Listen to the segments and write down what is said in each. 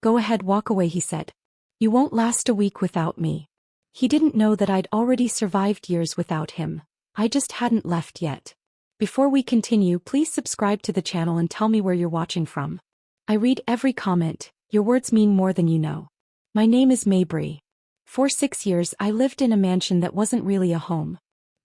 Go ahead, walk away, he said. You won't last a week without me. He didn't know that I'd already survived years without him. I just hadn't left yet. Before we continue, please subscribe to the channel and tell me where you're watching from. I read every comment. Your words mean more than you know. My name is Mabry. For 6 years I lived in a mansion that wasn't really a home.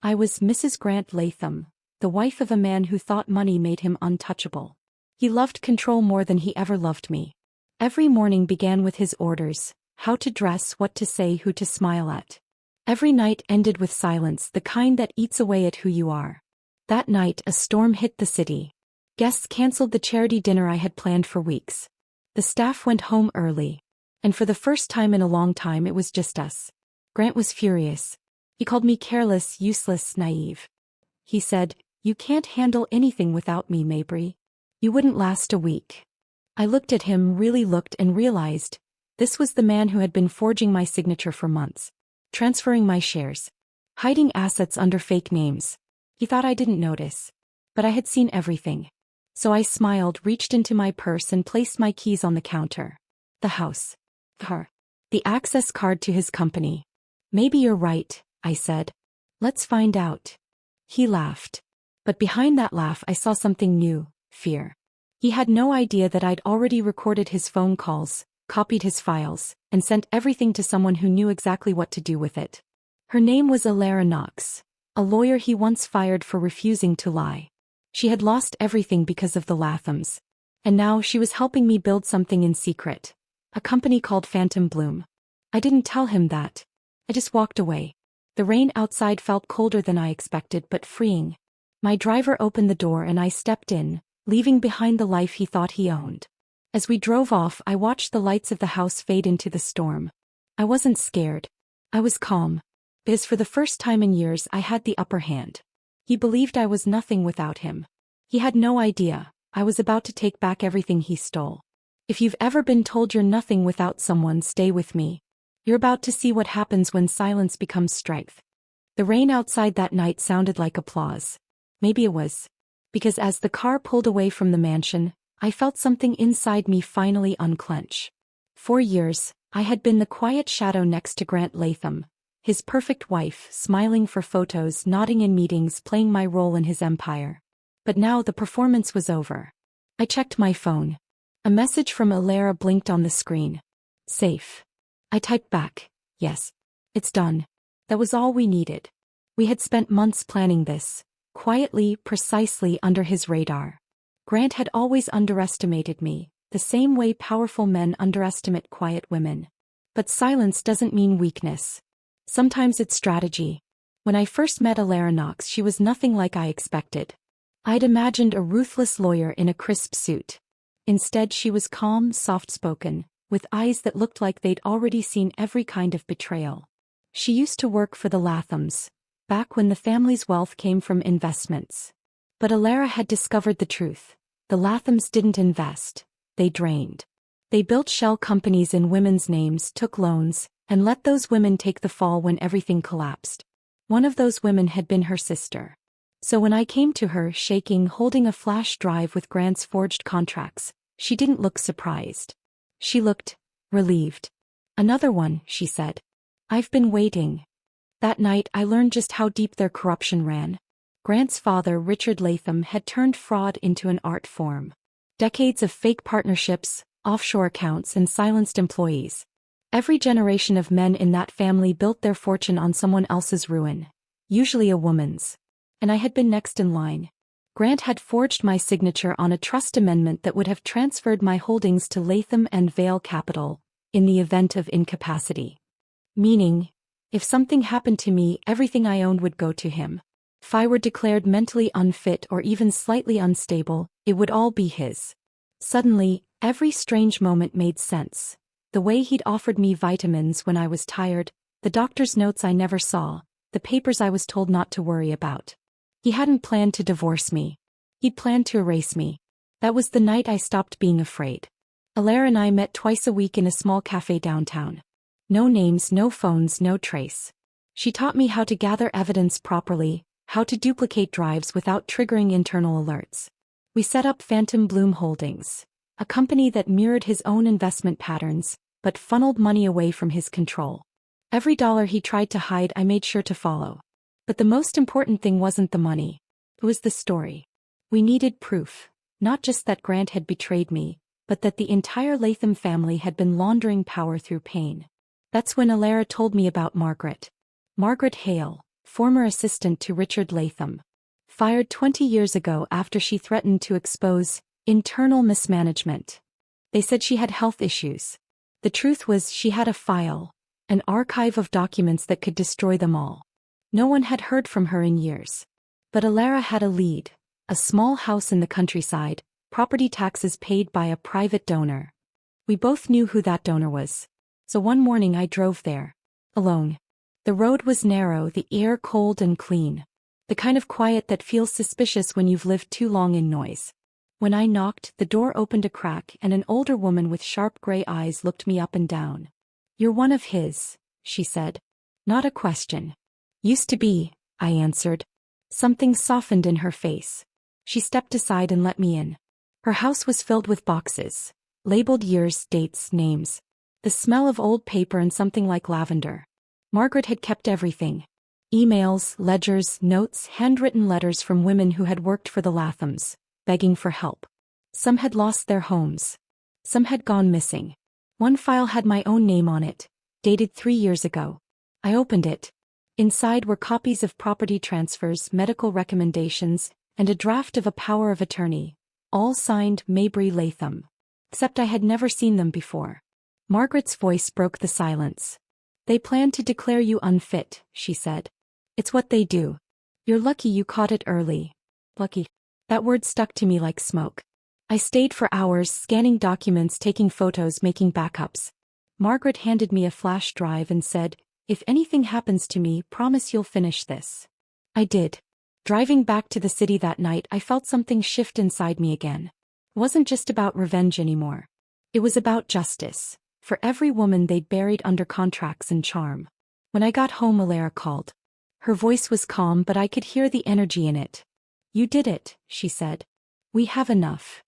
I was Mrs. Grant Latham, the wife of a man who thought money made him untouchable. He loved control more than he ever loved me. Every morning began with his orders: how to dress, what to say, who to smile at. Every night ended with silence, the kind that eats away at who you are. That night a storm hit the city. Guests canceled the charity dinner I had planned for weeks. The staff went home early. And for the first time in a long time it was just us. Grant was furious. He called me careless, useless, naive. He said, "You can't handle anything without me, Mabry. You wouldn't last a week." I looked at him, really looked, and realized this was the man who had been forging my signature for months, transferring my shares, hiding assets under fake names. He thought I didn't notice. But I had seen everything. So I smiled, reached into my purse and placed my keys on the counter. The house. Her. The access card to his company. "Maybe you're right," I said. "Let's find out." He laughed. But behind that laugh I saw something new: fear. He had no idea that I'd already recorded his phone calls, copied his files, and sent everything to someone who knew exactly what to do with it. Her name was Alara Knox, a lawyer he once fired for refusing to lie. She had lost everything because of the Lathams. And now she was helping me build something in secret. A company called Phantom Bloom. I didn't tell him that. I just walked away. The rain outside felt colder than I expected, but freeing. My driver opened the door and I stepped in, leaving behind the life he thought he owned. As we drove off, I watched the lights of the house fade into the storm. I wasn't scared. I was calm. Because for the first time in years I had the upper hand. He believed I was nothing without him. He had no idea I was about to take back everything he stole. If you've ever been told you're nothing without someone, stay with me. You're about to see what happens when silence becomes strength. The rain outside that night sounded like applause. Maybe it was. Because as the car pulled away from the mansion, I felt something inside me finally unclench. For years, I had been the quiet shadow next to Grant Latham, his perfect wife, smiling for photos, nodding in meetings, playing my role in his empire. But now the performance was over. I checked my phone. A message from Alara blinked on the screen. "Safe." I typed back, "Yes. It's done." That was all we needed. We had spent months planning this, quietly, precisely under his radar. Grant had always underestimated me, the same way powerful men underestimate quiet women. But silence doesn't mean weakness. Sometimes it's strategy. When I first met Alara Knox, she was nothing like I expected. I'd imagined a ruthless lawyer in a crisp suit. Instead, she was calm, soft-spoken, with eyes that looked like they'd already seen every kind of betrayal. She used to work for the Lathams, back when the family's wealth came from investments. But Alara had discovered the truth. The Lathams didn't invest. They drained. They built shell companies in women's names, took loans, and let those women take the fall when everything collapsed. One of those women had been her sister. So when I came to her, shaking, holding a flash drive with Grant's forged contracts, she didn't look surprised. She looked relieved. "Another one," she said. "I've been waiting." That night I learned just how deep their corruption ran. Grant's father, Richard Latham, had turned fraud into an art form. Decades of fake partnerships, offshore accounts, and silenced employees. Every generation of men in that family built their fortune on someone else's ruin, usually a woman's. And I had been next in line. Grant had forged my signature on a trust amendment that would have transferred my holdings to Latham and Vale Capital, in the event of incapacity. Meaning, if something happened to me, everything I owned would go to him. If I were declared mentally unfit or even slightly unstable, it would all be his. Suddenly, every strange moment made sense. The way he'd offered me vitamins when I was tired, the doctor's notes I never saw, the papers I was told not to worry about. He hadn't planned to divorce me. He'd planned to erase me. That was the night I stopped being afraid. Alara and I met twice a week in a small cafe downtown. No names, no phones, no trace. She taught me how to gather evidence properly, how to duplicate drives without triggering internal alerts. We set up Phantom Bloom Holdings. a company that mirrored his own investment patterns, but funneled money away from his control. Every dollar he tried to hide, I made sure to follow. But the most important thing wasn't the money. It was the story. We needed proof, not just that Grant had betrayed me, but that the entire Latham family had been laundering power through pain. That's when Alara told me about Margaret. Margaret Hale, former assistant to Richard Latham. Fired 20 years ago after she threatened to expose internal mismanagement. They said she had health issues. The truth was she had a file, an archive of documents that could destroy them all. No one had heard from her in years. But Alara had a lead, a small house in the countryside, property taxes paid by a private donor. We both knew who that donor was. So one morning I drove there. Alone. The road was narrow, the air cold and clean. The kind of quiet that feels suspicious when you've lived too long in noise. When I knocked, the door opened a crack and an older woman with sharp gray eyes looked me up and down. "You're one of his," she said. Not a question. "Used to be," I answered. Something softened in her face. She stepped aside and let me in. Her house was filled with boxes, labeled years, dates, names. The smell of old paper and something like lavender. Margaret had kept everything. Emails, ledgers, notes, handwritten letters from women who had worked for the Lathams, begging for help. Some had lost their homes. Some had gone missing. One file had my own name on it, dated 3 years ago. I opened it. Inside were copies of property transfers, medical recommendations, and a draft of a power of attorney, all signed Mabry Latham. Except I had never seen them before. Margaret's voice broke the silence. "They plan to declare you unfit," she said. "It's what they do. You're lucky you caught it early." Lucky. That word stuck to me like smoke. I stayed for hours, scanning documents, taking photos, making backups. Margaret handed me a flash drive and said, "If anything happens to me, promise you'll finish this." I did. Driving back to the city that night, I felt something shift inside me again. It wasn't just about revenge anymore. It was about justice, for every woman they'd buried under contracts and charm. When I got home, Alara called. Her voice was calm, but I could hear the energy in it. "You did it," she said. "We have enough.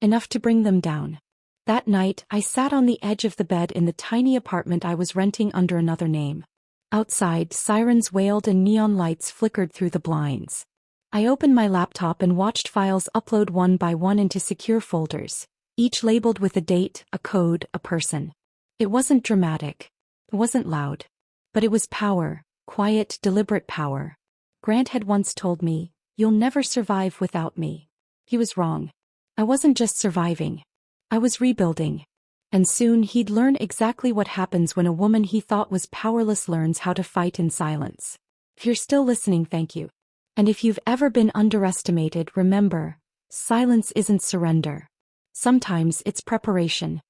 Enough to bring them down." That night, I sat on the edge of the bed in the tiny apartment I was renting under another name. Outside, sirens wailed and neon lights flickered through the blinds. I opened my laptop and watched files upload one by one into secure folders, each labeled with a date, a code, a person. It wasn't dramatic. It wasn't loud. But it was power, quiet, deliberate power. Grant had once told me, "You'll never survive without me." He was wrong. I wasn't just surviving. I was rebuilding. And soon he'd learn exactly what happens when a woman he thought was powerless learns how to fight in silence. If you're still listening, thank you. And if you've ever been underestimated, remember, silence isn't surrender. Sometimes it's preparation.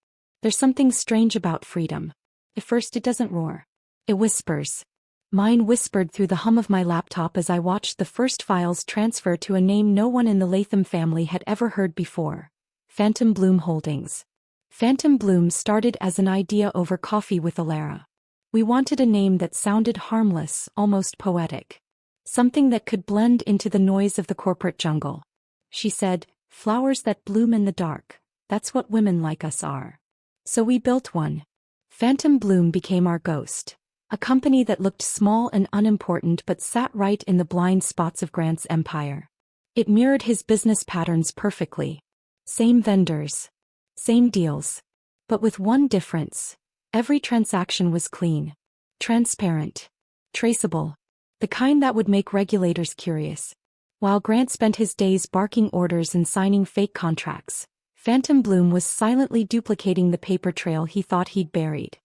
There's something strange about freedom. At first it doesn't roar. It whispers. Mine whispered through the hum of my laptop as I watched the first files transfer to a name no one in the Latham family had ever heard before. Phantom Bloom Holdings. Phantom Bloom started as an idea over coffee with Alara. We wanted a name that sounded harmless, almost poetic. Something that could blend into the noise of the corporate jungle. She said, "Flowers that bloom in the dark, that's what women like us are." So we built one. Phantom Bloom became our ghost. A company that looked small and unimportant but sat right in the blind spots of Grant's empire. It mirrored his business patterns perfectly. Same vendors. Same deals. But with one difference. Every transaction was clean. Transparent. Traceable. The kind that would make regulators curious. While Grant spent his days barking orders and signing fake contracts, Phantom Bloom was silently duplicating the paper trail he thought he'd buried.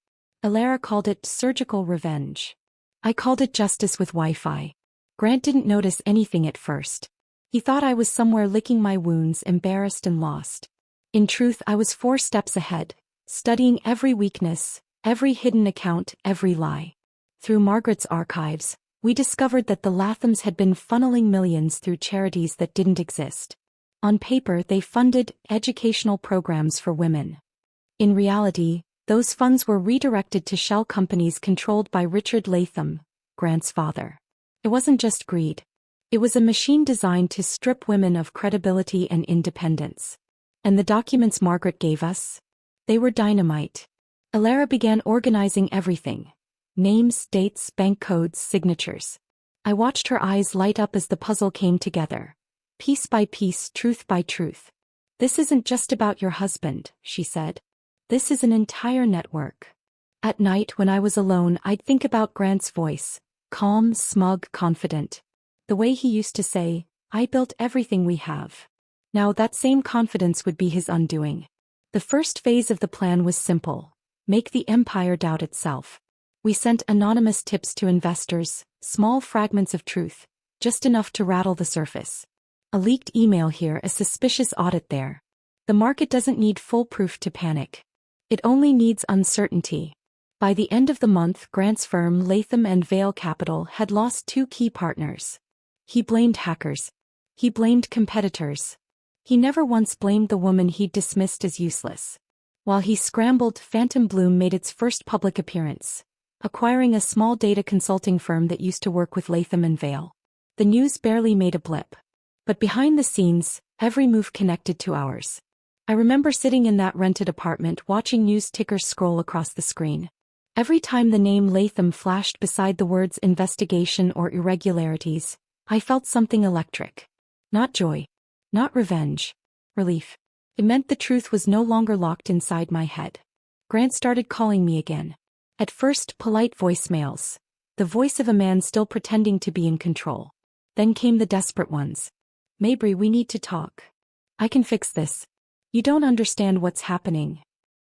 Alara called it surgical revenge. I called it justice with Wi-Fi. Grant didn't notice anything at first. He thought I was somewhere licking my wounds, embarrassed and lost. In truth, I was 4 steps ahead, studying every weakness, every hidden account, every lie. Through Margaret's archives, we discovered that the Lathams had been funneling millions through charities that didn't exist. On paper, they funded educational programs for women. In reality, those funds were redirected to shell companies controlled by Richard Latham, Grant's father. It wasn't just greed. It was a machine designed to strip women of credibility and independence. And the documents Margaret gave us? They were dynamite. Alara began organizing everything. Names, dates, bank codes, signatures. I watched her eyes light up as the puzzle came together. Piece by piece, truth by truth. This isn't just about your husband, she said. This is an entire network. At night when I was alone, I'd think about Grant's voice. Calm, smug, confident. The way he used to say, "I built everything we have." Now that same confidence would be his undoing. The first phase of the plan was simple. Make the empire doubt itself. We sent anonymous tips to investors, small fragments of truth, just enough to rattle the surface. A leaked email here, a suspicious audit there. The market doesn't need full proof to panic. It only needs uncertainty. By the end of the month, Grant's firm, Latham and Vale Capital, had lost 2 key partners. He blamed hackers. He blamed competitors. He never once blamed the woman he'd dismissed as useless. While he scrambled, Phantom Bloom made its first public appearance, acquiring a small data consulting firm that used to work with Latham and Vale. The news barely made a blip. But behind the scenes, every move connected to ours. I remember sitting in that rented apartment watching news tickers scroll across the screen. Every time the name Latham flashed beside the words investigation or irregularities, I felt something electric. Not joy. Not revenge. Relief. It meant the truth was no longer locked inside my head. Grant started calling me again. At first, polite voicemails. The voice of a man still pretending to be in control. Then came the desperate ones. "Mabry, we need to talk. I can fix this. You don't understand what's happening."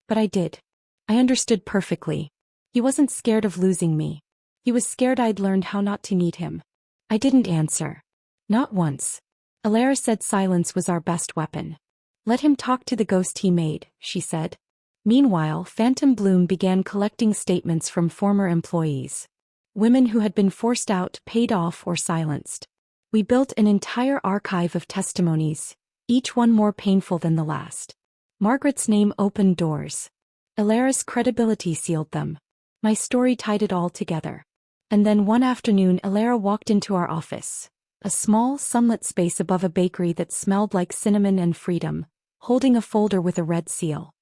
But I did. I understood perfectly. He wasn't scared of losing me. He was scared I'd learned how not to need him. I didn't answer. Not once. Alara said silence was our best weapon. "Let him talk to the ghost he made," she said. Meanwhile, Phantom Bloom began collecting statements from former employees. Women who had been forced out, paid off, or silenced. We built an entire archive of testimonies, each one more painful than the last. Margaret's name opened doors. Alara's credibility sealed them. My story tied it all together. And then one afternoon Alara walked into our office. A small, sunlit space above a bakery that smelled like cinnamon and freedom, holding a folder with a red seal.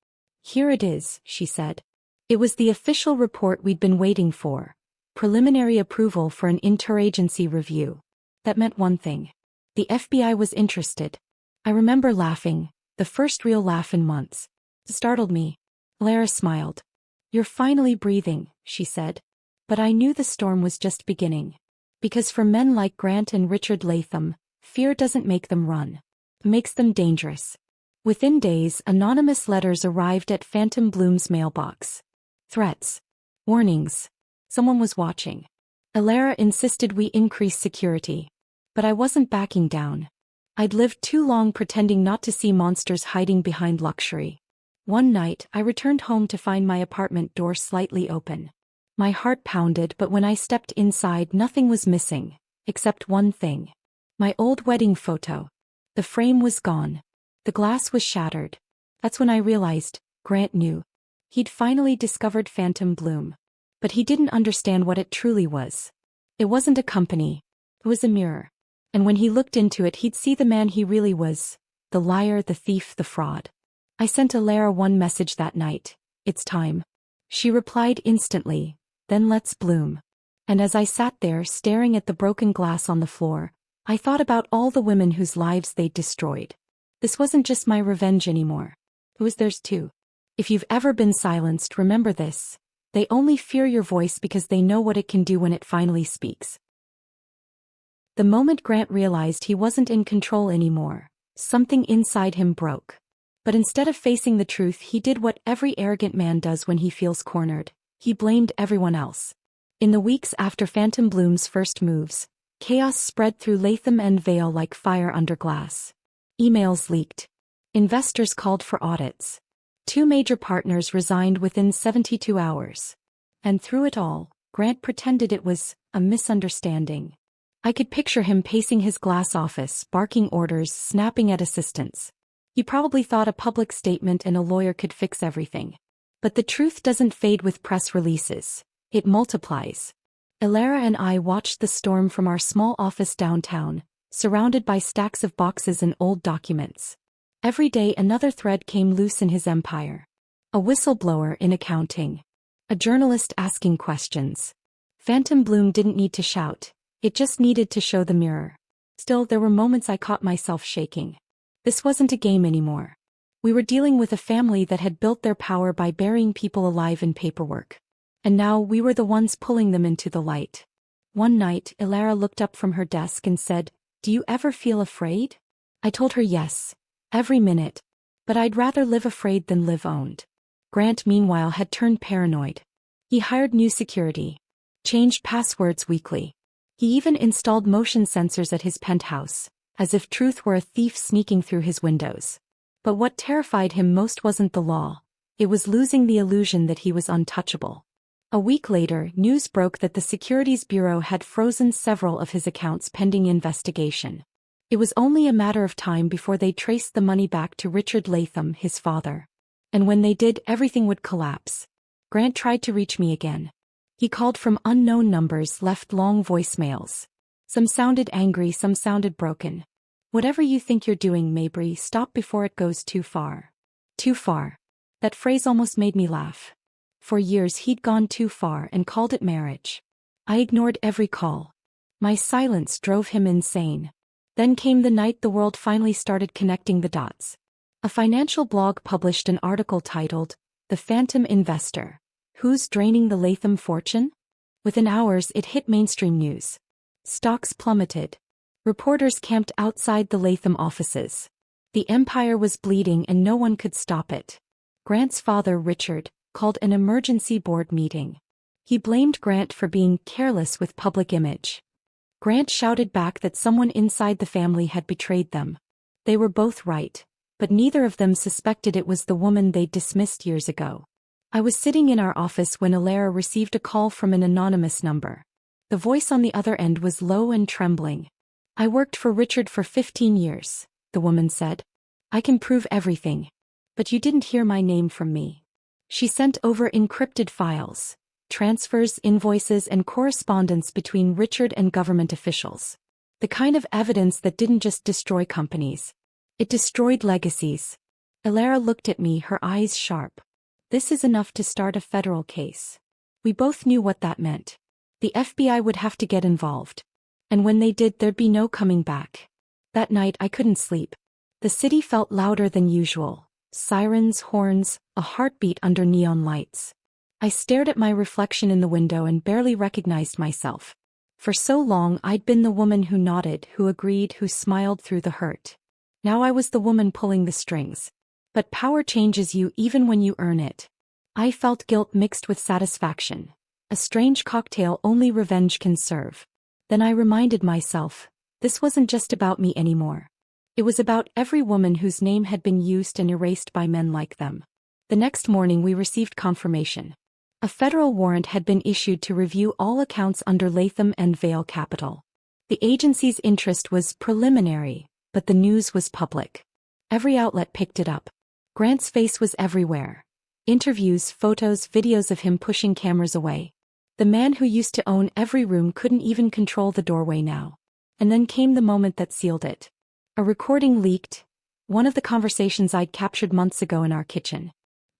"Here it is," she said. It was the official report we'd been waiting for. Preliminary approval for an interagency review. That meant one thing. The FBI was interested. I remember laughing, the first real laugh in months. It startled me. Alara smiled. "You're finally breathing," she said. But I knew the storm was just beginning. Because for men like Grant and Richard Latham, fear doesn't make them run. It makes them dangerous. Within days, anonymous letters arrived at Phantom Bloom's mailbox. Threats. Warnings. Someone was watching. Alara insisted we increase security. But I wasn't backing down. I'd lived too long pretending not to see monsters hiding behind luxury. One night, I returned home to find my apartment door slightly open. My heart pounded, but when I stepped inside, nothing was missing, except one thing. My old wedding photo. The frame was gone. The glass was shattered. That's when I realized, Grant knew. He'd finally discovered Phantom Bloom. But he didn't understand what it truly was. It wasn't a company. It was a mirror. And when he looked into it, he'd see the man he really was. The liar, the thief, the fraud. I sent Alara one message that night. "It's time." She replied instantly, "Then let's bloom." And as I sat there staring at the broken glass on the floor, I thought about all the women whose lives they'd destroyed. This wasn't just my revenge anymore. It was theirs too. If you've ever been silenced, remember this. They only fear your voice because they know what it can do when it finally speaks. The moment Grant realized he wasn't in control anymore, something inside him broke. But instead of facing the truth, he did what every arrogant man does when he feels cornered. He blamed everyone else. In the weeks after Phantom Bloom's first moves, chaos spread through Latham and Vale like fire under glass. Emails leaked. Investors called for audits. 2 major partners resigned within 72 hours. And through it all, Grant pretended it was a misunderstanding. I could picture him pacing his glass office, barking orders, snapping at assistants. He probably thought a public statement and a lawyer could fix everything. But the truth doesn't fade with press releases. It multiplies. Alara and I watched the storm from our small office downtown, surrounded by stacks of boxes and old documents. Every day another thread came loose in his empire. A whistleblower in accounting. A journalist asking questions. Phantom Bloom didn't need to shout, it just needed to show the mirror. Still, there were moments I caught myself shaking. This wasn't a game anymore. We were dealing with a family that had built their power by burying people alive in paperwork. And now we were the ones pulling them into the light. One night, Ilara looked up from her desk and said, "Do you ever feel afraid?" I told her yes. Every minute. But I'd rather live afraid than live owned. Grant, meanwhile, had turned paranoid. He hired new security. Changed passwords weekly. He even installed motion sensors at his penthouse, as if truth were a thief sneaking through his windows. But what terrified him most wasn't the law. It was losing the illusion that he was untouchable. A week later, news broke that the Securities Bureau had frozen several of his accounts pending investigation. It was only a matter of time before they traced the money back to Richard Latham, his father. And when they did, everything would collapse. Grant tried to reach me again. He called from unknown numbers, left long voicemails. Some sounded angry, some sounded broken. "Whatever you think you're doing, Mabry, stop before it goes too far." Too far. That phrase almost made me laugh. For years he'd gone too far and called it marriage. I ignored every call. My silence drove him insane. Then came the night the world finally started connecting the dots. A financial blog published an article titled, "The Phantom Investor. Who's Draining the Latham Fortune?" Within hours it hit mainstream news. Stocks plummeted. Reporters camped outside the Latham offices. The empire was bleeding and no one could stop it. Grant's father, Richard, called an emergency board meeting. He blamed Grant for being careless with public image. Grant shouted back that someone inside the family had betrayed them. They were both right, but neither of them suspected it was the woman they'd dismissed years ago. I was sitting in our office when Ilara received a call from an anonymous number. The voice on the other end was low and trembling. "I worked for Richard for 15 years, the woman said. "I can prove everything. But you didn't hear my name from me." She sent over encrypted files, transfers, invoices, and correspondence between Richard and government officials. The kind of evidence that didn't just destroy companies. It destroyed legacies. Ilara looked at me, her eyes sharp. "This is enough to start a federal case." We both knew what that meant. The FBI would have to get involved. And when they did, there'd be no coming back. That night I couldn't sleep. The city felt louder than usual. Sirens, horns, a heartbeat under neon lights. I stared at my reflection in the window and barely recognized myself. For so long I'd been the woman who nodded, who agreed, who smiled through the hurt. Now I was the woman pulling the strings. But power changes you even when you earn it. I felt guilt mixed with satisfaction. A strange cocktail only revenge can serve. Then I reminded myself, this wasn't just about me anymore. It was about every woman whose name had been used and erased by men like them. The next morning we received confirmation. A federal warrant had been issued to review all accounts under Latham and Vale Capital. The agency's interest was preliminary, but the news was public. Every outlet picked it up. Grant's face was everywhere. Interviews, photos, videos of him pushing cameras away. The man who used to own every room couldn't even control the doorway now. And then came the moment that sealed it. A recording leaked. One of the conversations I'd captured months ago in our kitchen.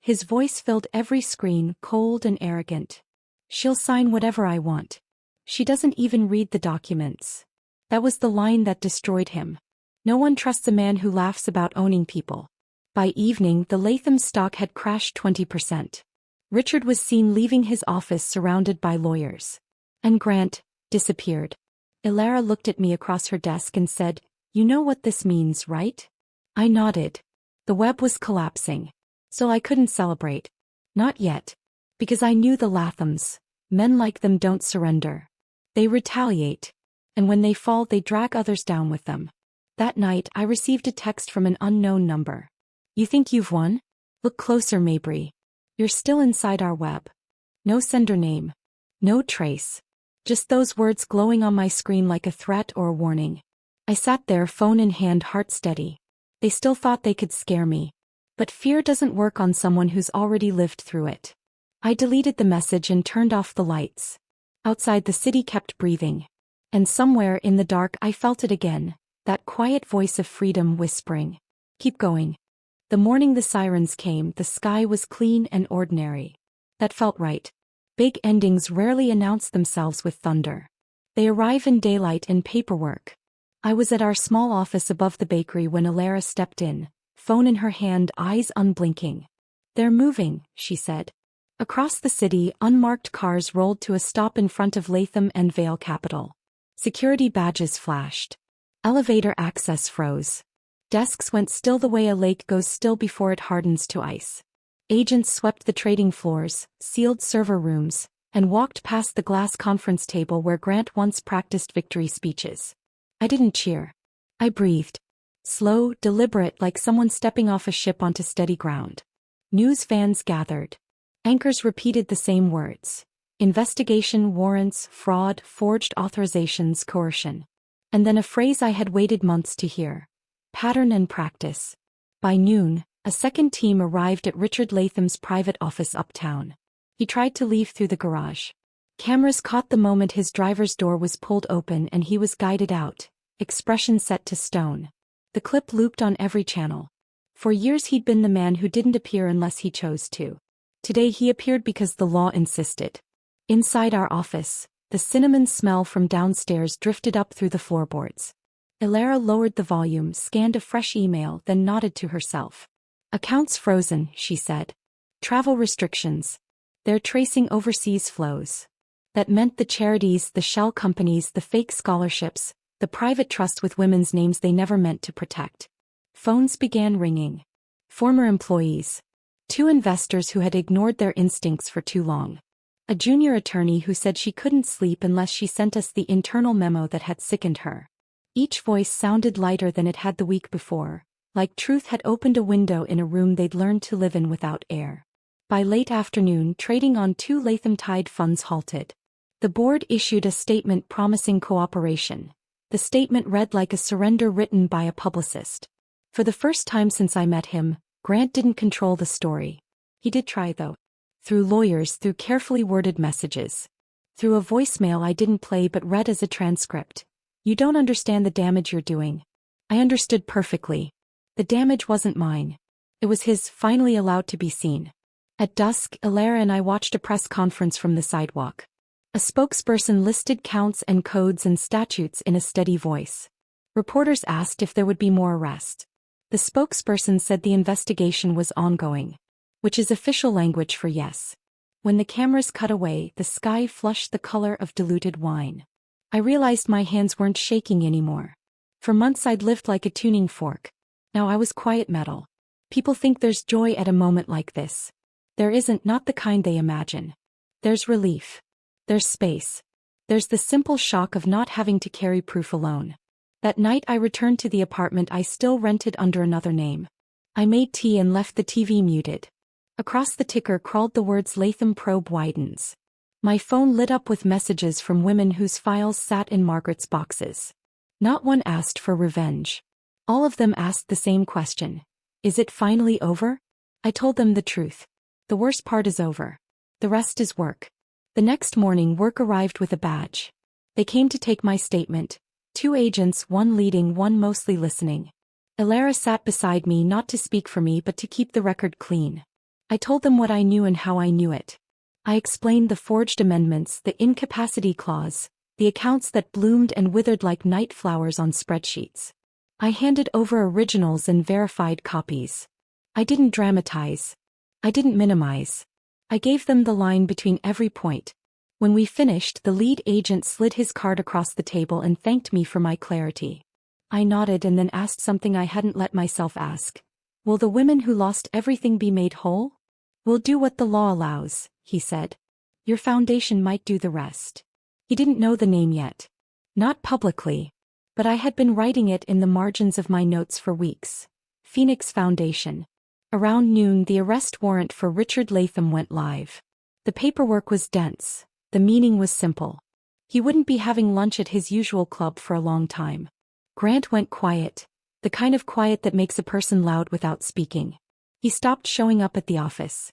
His voice filled every screen, cold and arrogant. "She'll sign whatever I want. She doesn't even read the documents." That was the line that destroyed him. No one trusts a man who laughs about owning people. By evening, the Latham stock had crashed 20%. Richard was seen leaving his office surrounded by lawyers. And Grant disappeared. Ilara looked at me across her desk and said, "You know what this means, right?" I nodded. The web was collapsing. So I couldn't celebrate. Not yet. Because I knew the Lathams. Men like them don't surrender. They retaliate. And when they fall, they drag others down with them. That night, I received a text from an unknown number. "You think you've won? Look closer, Mabry. You're still inside our web." No sender name. No trace. Just those words glowing on my screen like a threat or a warning. I sat there, phone in hand, heart steady. They still thought they could scare me. But fear doesn't work on someone who's already lived through it. I deleted the message and turned off the lights. Outside, the city kept breathing. And somewhere in the dark I felt it again, that quiet voice of freedom whispering, Keep going. The morning the sirens came, the sky was clean and ordinary. That felt right. Big endings rarely announce themselves with thunder. They arrive in daylight and paperwork. I was at our small office above the bakery when Alara stepped in, phone in her hand, eyes unblinking. "They're moving," she said. Across the city, unmarked cars rolled to a stop in front of Latham and Vale Capital. Security badges flashed. Elevator access froze. Desks went still the way a lake goes still before it hardens to ice. Agents swept the trading floors, sealed server rooms, and walked past the glass conference table where Grant once practiced victory speeches. I didn't cheer. I breathed. Slow, deliberate, like someone stepping off a ship onto steady ground. News fans gathered. Anchors repeated the same words. Investigation, warrants, fraud, forged authorizations, coercion. And then a phrase I had waited months to hear. Pattern and practice. By noon, a second team arrived at Richard Latham's private office uptown. He tried to leave through the garage. Cameras caught the moment his driver's door was pulled open and he was guided out, expression set to stone. The clip looped on every channel. For years he'd been the man who didn't appear unless he chose to. Today he appeared because the law insisted. Inside our office, the cinnamon smell from downstairs drifted up through the floorboards. Alara lowered the volume, scanned a fresh email, then nodded to herself. "Accounts frozen," she said. "Travel restrictions. They're tracing overseas flows." That meant the charities, the shell companies, the fake scholarships, the private trust with women's names they never meant to protect. Phones began ringing. Former employees. 2 investors who had ignored their instincts for too long. A junior attorney who said she couldn't sleep unless she sent us the internal memo that had sickened her. Each voice sounded lighter than it had the week before, like truth had opened a window in a room they'd learned to live in without air. By late afternoon, trading on 2 Latham-tied funds halted. The board issued a statement promising cooperation. The statement read like a surrender written by a publicist. For the first time since I met him, Grant didn't control the story. He did try though. Through lawyers, through carefully worded messages. Through a voicemail I didn't play but read as a transcript. "You don't understand the damage you're doing." I understood perfectly. The damage wasn't mine. It was his, finally allowed to be seen. At dusk, Alara and I watched a press conference from the sidewalk. A spokesperson listed counts and codes and statutes in a steady voice. Reporters asked if there would be more arrests. The spokesperson said the investigation was ongoing, which is official language for yes. When the cameras cut away, the sky flushed the color of diluted wine. I realized my hands weren't shaking anymore. For months I'd lived like a tuning fork. Now I was quiet metal. People think there's joy at a moment like this. There isn't, not the kind they imagine. There's relief. There's space. There's the simple shock of not having to carry proof alone. That night I returned to the apartment I still rented under another name. I made tea and left the TV muted. Across the ticker crawled the words "Latham probe widens." My phone lit up with messages from women whose files sat in Margaret's boxes. Not one asked for revenge. All of them asked the same question. Is it finally over? I told them the truth. The worst part is over. The rest is work. The next morning work arrived with a badge. They came to take my statement. 2 agents, one leading, one mostly listening. Alara sat beside me, not to speak for me but to keep the record clean. I told them what I knew and how I knew it. I explained the forged amendments, the incapacity clause, the accounts that bloomed and withered like night flowers on spreadsheets. I handed over originals and verified copies. I didn't dramatize. I didn't minimize. I gave them the line between every point. When we finished, the lead agent slid his card across the table and thanked me for my clarity. I nodded and then asked something I hadn't let myself ask. Will the women who lost everything be made whole? We'll do what the law allows, he said. Your foundation might do the rest. He didn't know the name yet. Not publicly. But I had been writing it in the margins of my notes for weeks. Phoenix Foundation. Around noon, the arrest warrant for Richard Latham went live. The paperwork was dense. The meaning was simple. He wouldn't be having lunch at his usual club for a long time. Grant went quiet. The kind of quiet that makes a person loud without speaking. He stopped showing up at the office.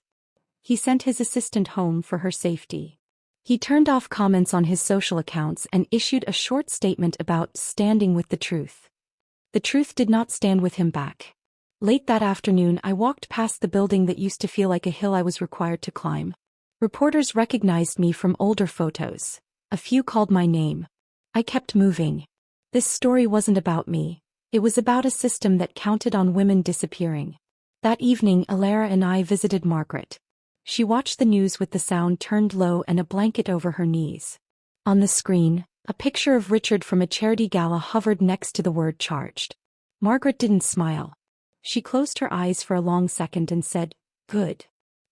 He sent his assistant home for her safety. He turned off comments on his social accounts and issued a short statement about standing with the truth. The truth did not stand with him back. Late that afternoon, I walked past the building that used to feel like a hill I was required to climb. Reporters recognized me from older photos. A few called my name. I kept moving. This story wasn't about me. It was about a system that counted on women disappearing. That evening, Alara and I visited Margaret. She watched the news with the sound turned low and a blanket over her knees. On the screen, a picture of Richard from a charity gala hovered next to the word charged. Margaret didn't smile. She closed her eyes for a long second and said, "Good."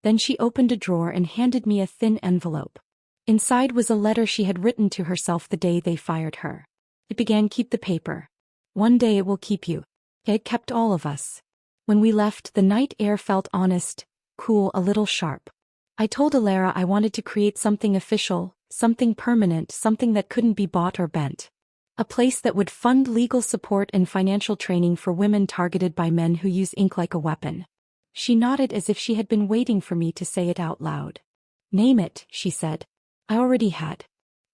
Then she opened a drawer and handed me a thin envelope. Inside was a letter she had written to herself the day they fired her. It began, "Keep the paper. One day it will keep you." It kept all of us. When we left, the night air felt honest, cool, a little sharp. I told Alara I wanted to create something official, something permanent, something that couldn't be bought or bent. A place that would fund legal support and financial training for women targeted by men who use ink like a weapon. She nodded as if she had been waiting for me to say it out loud. "Name it," she said. I already had.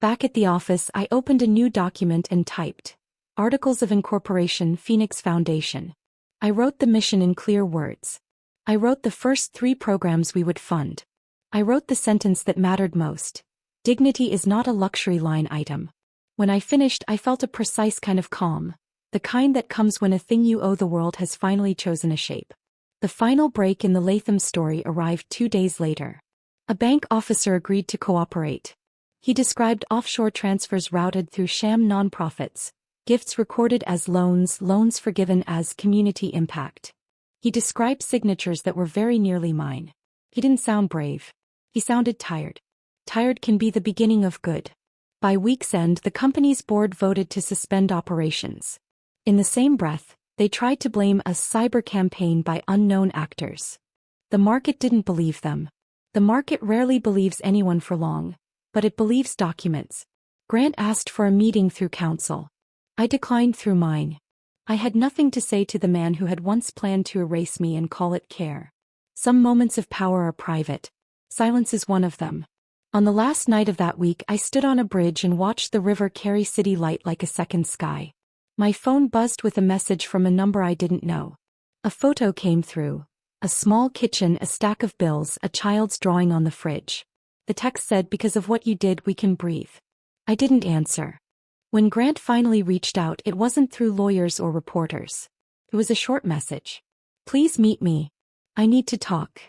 Back at the office, I opened a new document and typed, "Articles of Incorporation, Phoenix Foundation." I wrote the mission in clear words. I wrote the first 3 programs we would fund. I wrote the sentence that mattered most. Dignity is not a luxury line item. When I finished, I felt a precise kind of calm, the kind that comes when a thing you owe the world has finally chosen a shape. The final break in the Latham story arrived 2 days later. A bank officer agreed to cooperate. He described offshore transfers routed through sham nonprofits, gifts recorded as loans, loans forgiven as community impact. He described signatures that were very nearly mine. He didn't sound brave. He sounded tired. Tired can be the beginning of good. By week's end, the company's board voted to suspend operations. In the same breath, they tried to blame a cyber campaign by unknown actors. The market didn't believe them. The market rarely believes anyone for long, but it believes documents. Grant asked for a meeting through counsel. I declined through mine. I had nothing to say to the man who had once planned to erase me and call it care. Some moments of power are private. Silence is one of them. On the last night of that week, I stood on a bridge and watched the river carry city light like a second sky. My phone buzzed with a message from a number I didn't know. A photo came through. A small kitchen, a stack of bills, a child's drawing on the fridge. The text said, "Because of what you did, we can breathe." I didn't answer. When Grant finally reached out, it wasn't through lawyers or reporters. It was a short message. "Please meet me. I need to talk."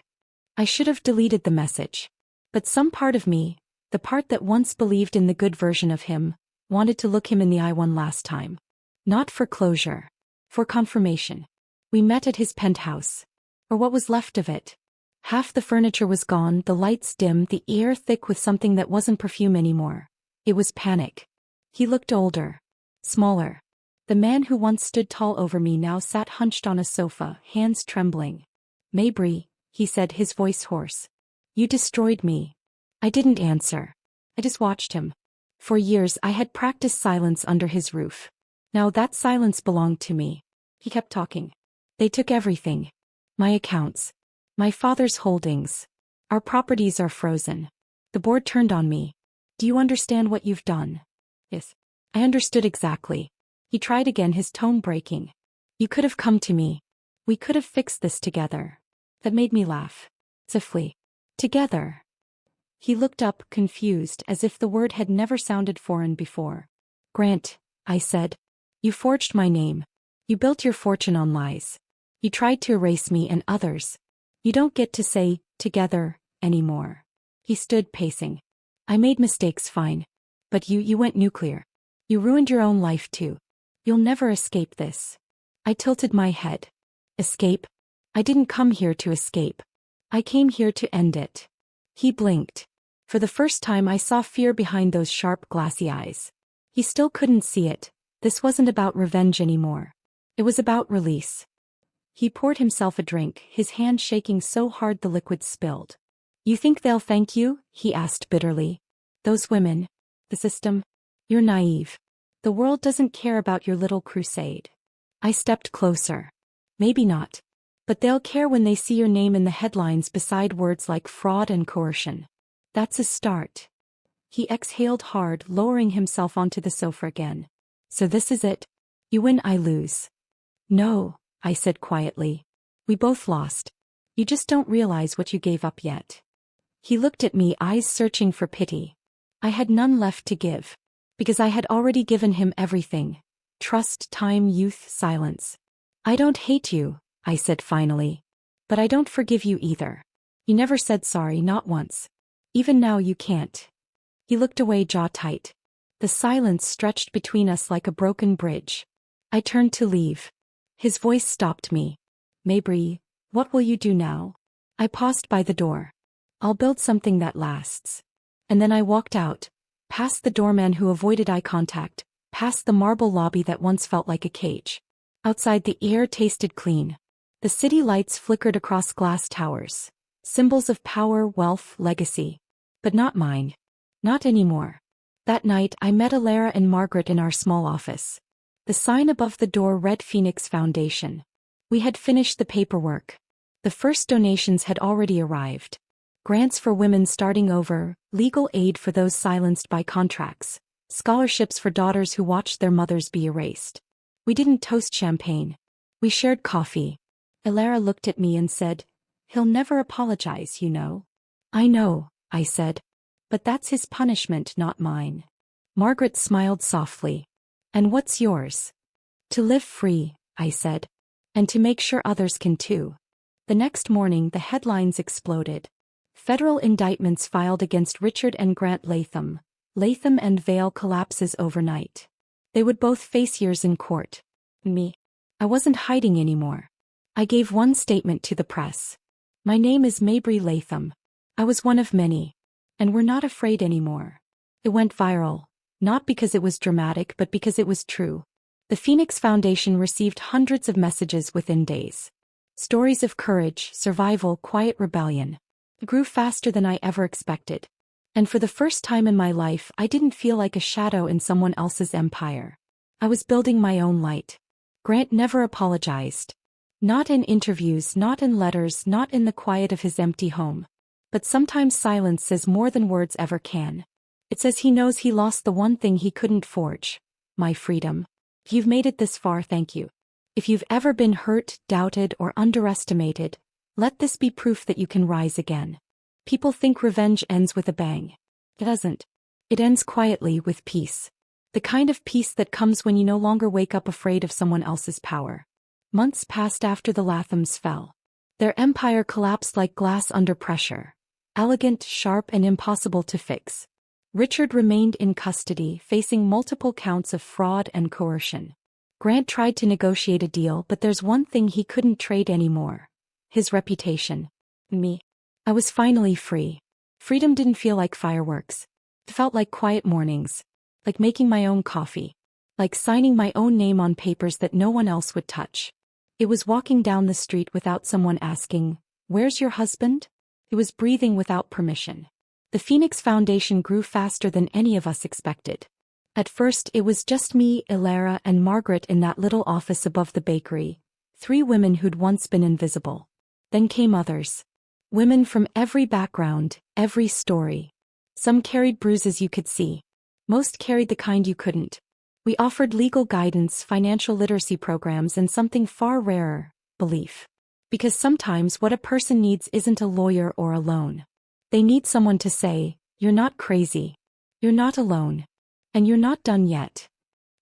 I should have deleted the message. But some part of me, the part that once believed in the good version of him, wanted to look him in the eye one last time. Not for closure. For confirmation. We met at his penthouse. Or what was left of it. Half the furniture was gone, the lights dim, the air thick with something that wasn't perfume anymore. It was panic. He looked older. Smaller. The man who once stood tall over me now sat hunched on a sofa, hands trembling. "Mabry," he said, his voice hoarse. "You destroyed me." I didn't answer. I just watched him. For years I had practiced silence under his roof. Now that silence belonged to me. He kept talking. "They took everything. My accounts. My father's holdings. Our properties are frozen. The board turned on me. Do you understand what you've done?" Yes. I understood exactly. He tried again, his tone breaking. "You could have come to me. We could have fixed this together." That made me laugh. Softly. Together. He looked up, confused, as if the word had never sounded foreign before. "Grant," I said. "You forged my name. You built your fortune on lies. You tried to erase me and others. You don't get to say, 'together,' anymore." He stood pacing. "I made mistakes, fine. But you went nuclear. You ruined your own life too. You'll never escape this." I tilted my head. "Escape? I didn't come here to escape. I came here to end it." He blinked. For the first time I saw fear behind those sharp, glassy eyes. He still couldn't see it. This wasn't about revenge anymore. It was about release. He poured himself a drink, his hand shaking so hard the liquid spilled. "You think they'll thank you?" he asked bitterly. "Those women? The system? You're naive. The world doesn't care about your little crusade." I stepped closer. "Maybe not. But they'll care when they see your name in the headlines beside words like fraud and coercion. That's a start." He exhaled hard, lowering himself onto the sofa again. "So this is it? You win, I lose." "No," I said quietly. We both lost. You just don't realize what you gave up yet. He looked at me, eyes searching for pity. I had none left to give. Because I had already given him everything. Trust, time, youth, silence. I don't hate you, I said finally. But I don't forgive you either. You never said sorry, not once. Even now you can't. He looked away, jaw tight. The silence stretched between us like a broken bridge. I turned to leave. His voice stopped me. Mabry, what will you do now? I paused by the door. I'll build something that lasts. And then I walked out, past the doorman who avoided eye contact, past the marble lobby that once felt like a cage. Outside, the air tasted clean. The city lights flickered across glass towers. Symbols of power, wealth, legacy. But not mine. Not anymore. That night, I met Alara and Margaret in our small office. The sign above the door read Phoenix Foundation. We had finished the paperwork. The first donations had already arrived. Grants for women starting over, legal aid for those silenced by contracts, scholarships for daughters who watched their mothers be erased. We didn't toast champagne. We shared coffee. Alara looked at me and said, "He'll never apologize, you know." "I know," I said. "But that's his punishment, not mine." Margaret smiled softly. "And what's yours?" "To live free," I said. "And to make sure others can too." The next morning the headlines exploded. Federal indictments filed against Richard and Grant Latham. Latham and Vale collapses overnight. They would both face years in court. Me. I wasn't hiding anymore. I gave one statement to the press. "My name is Mabry Latham. I was one of many. And we're not afraid anymore." It went viral. Not because it was dramatic, but because it was true. The Phoenix Foundation received hundreds of messages within days. Stories of courage, survival, quiet rebellion. It grew faster than I ever expected. And for the first time in my life, I didn't feel like a shadow in someone else's empire. I was building my own light. Grant never apologized. Not in interviews, not in letters, not in the quiet of his empty home. But sometimes silence says more than words ever can. It says he knows he lost the one thing he couldn't forge. My freedom. If you've made it this far, thank you. If you've ever been hurt, doubted, or underestimated, let this be proof that you can rise again. People think revenge ends with a bang. It doesn't. It ends quietly with peace. The kind of peace that comes when you no longer wake up afraid of someone else's power. Months passed after the Lathams fell. Their empire collapsed like glass under pressure. Elegant, sharp, and impossible to fix. Richard remained in custody, facing multiple counts of fraud and coercion. Grant tried to negotiate a deal, but there's one thing he couldn't trade anymore. His reputation. Me. I was finally free. Freedom didn't feel like fireworks. It felt like quiet mornings. Like making my own coffee. Like signing my own name on papers that no one else would touch. It was walking down the street without someone asking, "Where's your husband?" It was breathing without permission. The Phoenix Foundation grew faster than any of us expected. At first it was just me, Alara, and Margaret in that little office above the bakery. 3 women who'd once been invisible. Then came others. Women from every background, every story. Some carried bruises you could see. Most carried the kind you couldn't. We offered legal guidance, financial literacy programs, and something far rarer, belief. Because sometimes what a person needs isn't a lawyer or a loan. They need someone to say, "You're not crazy. You're not alone. And you're not done yet."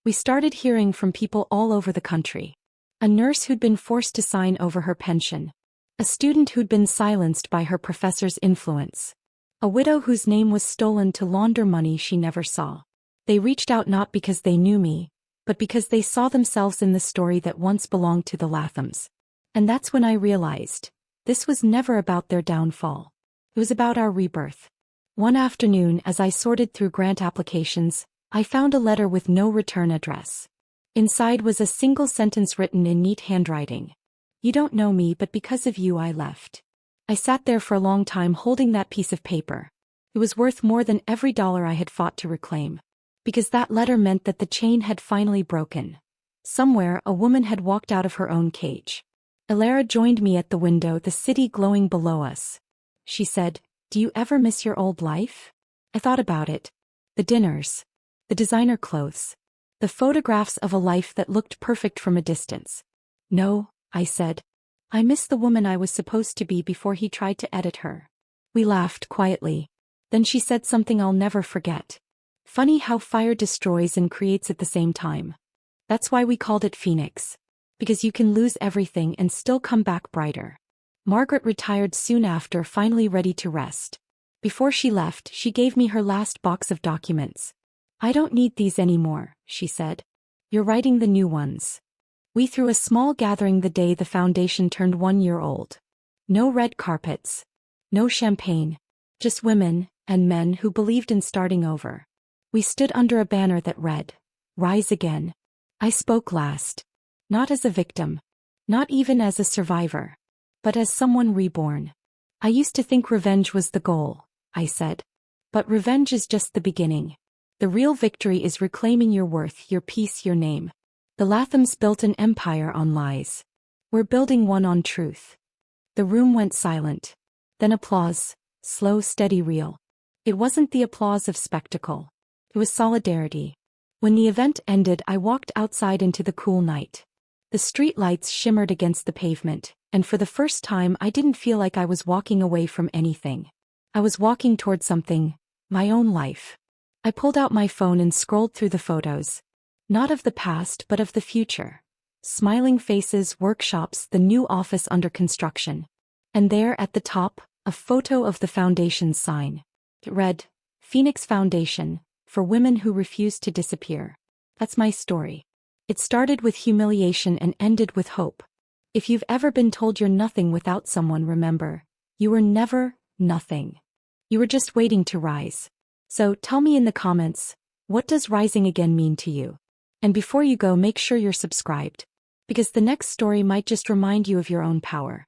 We started hearing from people all over the country. A nurse who'd been forced to sign over her pension. A student who'd been silenced by her professor's influence. A widow whose name was stolen to launder money she never saw. They reached out not because they knew me, but because they saw themselves in the story that once belonged to the Lathams. And that's when I realized, this was never about their downfall. It was about our rebirth. One afternoon, as I sorted through grant applications, I found a letter with no return address. Inside was a single sentence written in neat handwriting. "You don't know me, but because of you I left." I sat there for a long time holding that piece of paper. It was worth more than every dollar I had fought to reclaim. Because that letter meant that the chain had finally broken. Somewhere, a woman had walked out of her own cage. Alara joined me at the window, the city glowing below us. She said, "Do you ever miss your old life?" I thought about it. The dinners. The designer clothes. The photographs of a life that looked perfect from a distance. "No," I said. I miss the woman I was supposed to be before he tried to edit her. We laughed quietly. Then she said something I'll never forget. Funny how fire destroys and creates at the same time. That's why we called it Phoenix. Because you can lose everything and still come back brighter. Margaret retired soon after, finally ready to rest. Before she left, she gave me her last box of documents. I don't need these anymore, she said. You're writing the new ones. We threw a small gathering the day the foundation turned 1 year old. No red carpets. No champagne. Just women and men who believed in starting over. We stood under a banner that read, "Rise Again." I spoke last. Not as a victim. Not even as a survivor. But as someone reborn. I used to think revenge was the goal, I said. But revenge is just the beginning. The real victory is reclaiming your worth, your peace, your name. The Lathams built an empire on lies. We're building one on truth. The room went silent. Then applause, slow, steady, real. It wasn't the applause of spectacle. It was solidarity. When the event ended, I walked outside into the cool night. The street lights shimmered against the pavement, and for the first time I didn't feel like I was walking away from anything. I was walking toward something, my own life. I pulled out my phone and scrolled through the photos. Not of the past but of the future. Smiling faces, workshops, the new office under construction. And there at the top, a photo of the foundation's sign. It read, "Phoenix Foundation, for women who refuse to disappear." That's my story. It started with humiliation and ended with hope. If you've ever been told you're nothing without someone, remember, you were never nothing. You were just waiting to rise. So tell me in the comments, what does rising again mean to you? And before you go, make sure you're subscribed. Because the next story might just remind you of your own power.